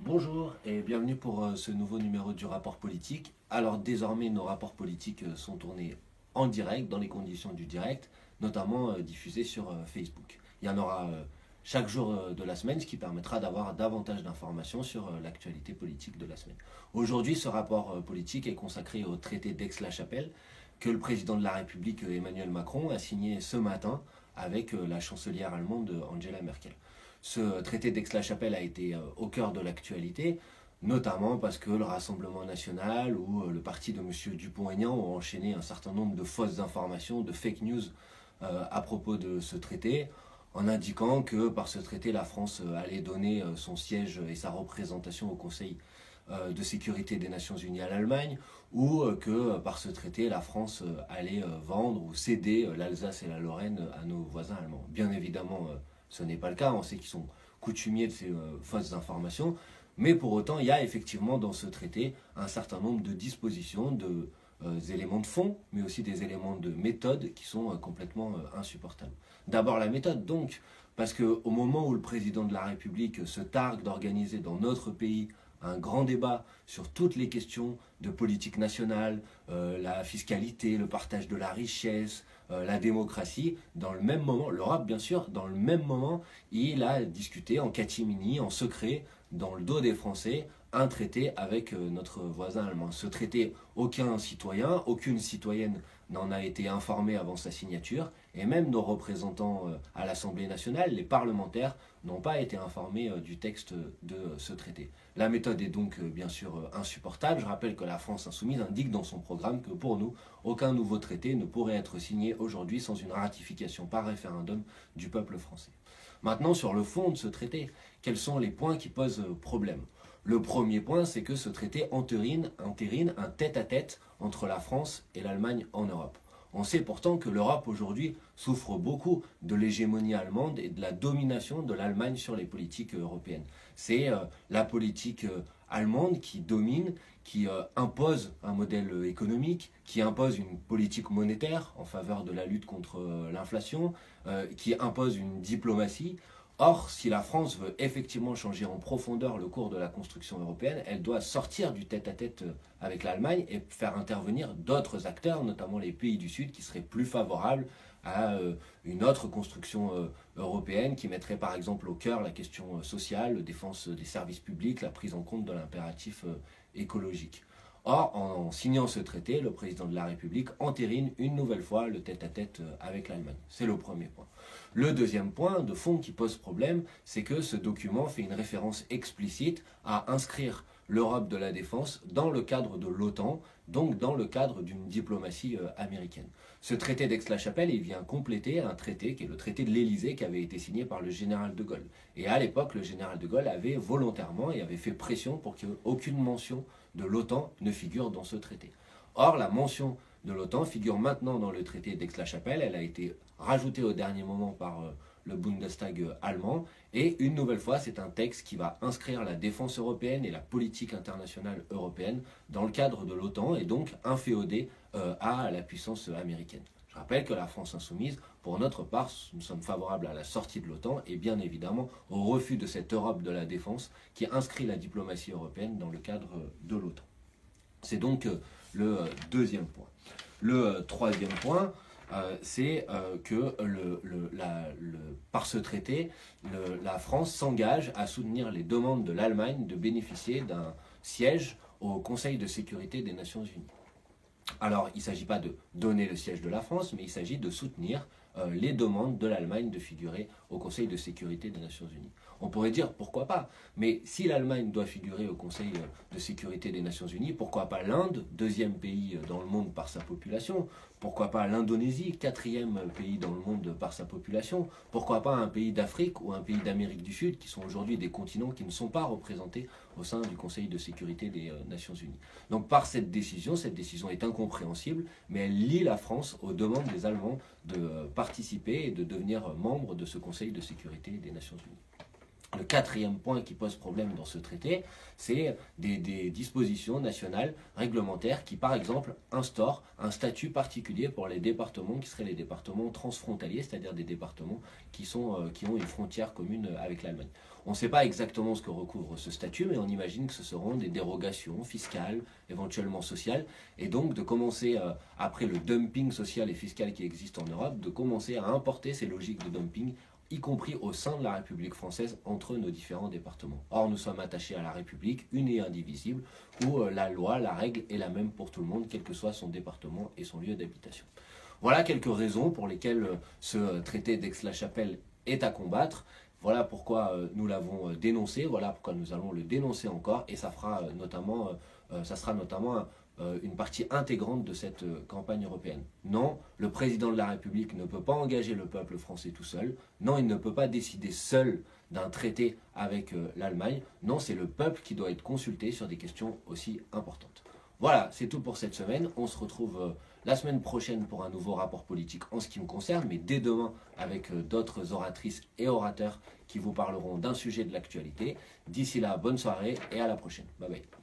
Bonjour et bienvenue pour ce nouveau numéro du rapport politique. Alors désormais nos rapports politiques sont tournés en direct, dans les conditions du direct, notamment diffusés sur Facebook. Il y en aura chaque jour de la semaine, ce qui permettra d'avoir davantage d'informations sur l'actualité politique de la semaine. Aujourd'hui, ce rapport politique est consacré au traité d'Aix-la-Chapelle que le président de la République Emmanuel Macron a signé ce matin avec la chancelière allemande Angela Merkel. Ce traité d'Aix-la-Chapelle a été au cœur de l'actualité, notamment parce que le Rassemblement national ou le parti de M. Dupont-Aignan ont enchaîné un certain nombre de fausses informations, de fake news à propos de ce traité, en indiquant que par ce traité, la France allait donner son siège et sa représentation au Conseil de sécurité des Nations Unies à l'Allemagne, ou que par ce traité, la France allait vendre ou céder l'Alsace et la Lorraine à nos voisins allemands. Bien évidemment, ce n'est pas le cas, on sait qu'ils sont coutumiers de ces fausses informations, mais pour autant, il y a effectivement dans ce traité un certain nombre de dispositions, de éléments de fond, mais aussi des éléments de méthode qui sont complètement insupportables. D'abord la méthode, donc, parce qu'au moment où le président de la République se targue d'organiser dans notre pays un grand débat sur toutes les questions de politique nationale, la fiscalité, le partage de la richesse, la démocratie, dans le même moment, l'Europe bien sûr, dans le même moment, il a discuté en catimini, en secret, dans le dos des Français, un traité avec notre voisin allemand. Ce traité, aucun citoyen, aucune citoyenne n'en a été informé avant sa signature, et même nos représentants à l'Assemblée nationale, les parlementaires, n'ont pas été informés du texte de ce traité. La méthode est donc bien sûr insupportable. Je rappelle que la France insoumise indique dans son programme que pour nous, aucun nouveau traité ne pourrait être signé aujourd'hui sans une ratification par référendum du peuple français. Maintenant, sur le fond de ce traité, quels sont les points qui posent problème ? Le premier point, c'est que ce traité entérine un tête-à-tête entre la France et l'Allemagne en Europe. On sait pourtant que l'Europe aujourd'hui souffre beaucoup de l'hégémonie allemande et de la domination de l'Allemagne sur les politiques européennes. C'est la politique allemande qui domine, qui impose un modèle économique, qui impose une politique monétaire en faveur de la lutte contre l'inflation, qui impose une diplomatie. Or, si la France veut effectivement changer en profondeur le cours de la construction européenne, elle doit sortir du tête-à-tête avec l'Allemagne et faire intervenir d'autres acteurs, notamment les pays du Sud, qui seraient plus favorables à une autre construction européenne qui mettrait par exemple au cœur la question sociale, la défense des services publics, la prise en compte de l'impératif écologique. Or, en signant ce traité, le président de la République entérine une nouvelle fois le tête-à-tête avec l'Allemagne. C'est le premier point. Le deuxième point de fond qui pose problème, c'est que ce document fait une référence explicite à inscrire l'Europe de la défense dans le cadre de l'OTAN, donc dans le cadre d'une diplomatie américaine. Ce traité d'Aix-la-Chapelle, il vient compléter un traité qui est le traité de l'Élysée qui avait été signé par le général de Gaulle. Et à l'époque, le général de Gaulle avait volontairement et avait fait pression pour qu'aucune mention de l'OTAN ne figure dans ce traité. Or, la mention de l'OTAN figure maintenant dans le traité d'Aix-la-Chapelle. Elle a été rajoutée au dernier moment par le Bundestag allemand. Et une nouvelle fois, c'est un texte qui va inscrire la défense européenne et la politique internationale européenne dans le cadre de l'OTAN et donc inféodé à la puissance américaine. Je rappelle que la France insoumise, pour notre part, nous sommes favorables à la sortie de l'OTAN et bien évidemment au refus de cette Europe de la défense qui inscrit la diplomatie européenne dans le cadre de l'OTAN. C'est donc le deuxième point. Le troisième point, c'est que par ce traité, la France s'engage à soutenir les demandes de l'Allemagne de bénéficier d'un siège au Conseil de sécurité des Nations Unies. Alors, il ne s'agit pas de donner le siège de la France, mais il s'agit de soutenir les demandes de l'Allemagne de figurer au Conseil de sécurité des Nations Unies. On pourrait dire pourquoi pas, mais si l'Allemagne doit figurer au Conseil de sécurité des Nations Unies, pourquoi pas l'Inde, deuxième pays dans le monde par sa population, pourquoi pas l'Indonésie, quatrième pays dans le monde par sa population, pourquoi pas un pays d'Afrique ou un pays d'Amérique du Sud qui sont aujourd'hui des continents qui ne sont pas représentés au sein du Conseil de sécurité des Nations Unies. Donc par cette décision est incompréhensible, mais elle lie la France aux demandes des Allemands de participer et de devenir membre de ce Conseil de sécurité des Nations Unies. Le quatrième point qui pose problème dans ce traité, c'est des dispositions nationales réglementaires qui, par exemple, instaurent un statut particulier pour les départements qui seraient les départements transfrontaliers, c'est-à-dire des départements qui ont une frontière commune avec l'Allemagne. On ne sait pas exactement ce que recouvre ce statut, mais on imagine que ce seront des dérogations fiscales, éventuellement sociales, et donc de commencer, après le dumping social et fiscal qui existe en Europe, de commencer à importer ces logiques de dumping y compris au sein de la République française, entre nos différents départements. Or, nous sommes attachés à la République, une et indivisible, où la loi, la règle est la même pour tout le monde, quel que soit son département et son lieu d'habitation. Voilà quelques raisons pour lesquelles ce traité d'Aix-la-Chapelle est à combattre. Voilà pourquoi nous l'avons dénoncé, voilà pourquoi nous allons le dénoncer encore, et ça sera notamment une partie intégrante de cette campagne européenne. Non, le président de la République ne peut pas engager le peuple français tout seul. Non, il ne peut pas décider seul d'un traité avec l'Allemagne. Non, c'est le peuple qui doit être consulté sur des questions aussi importantes. Voilà, c'est tout pour cette semaine. On se retrouve la semaine prochaine pour un nouveau rapport politique en ce qui me concerne, mais dès demain avec d'autres oratrices et orateurs qui vous parleront d'un sujet de l'actualité. D'ici là, bonne soirée et à la prochaine. Bye bye.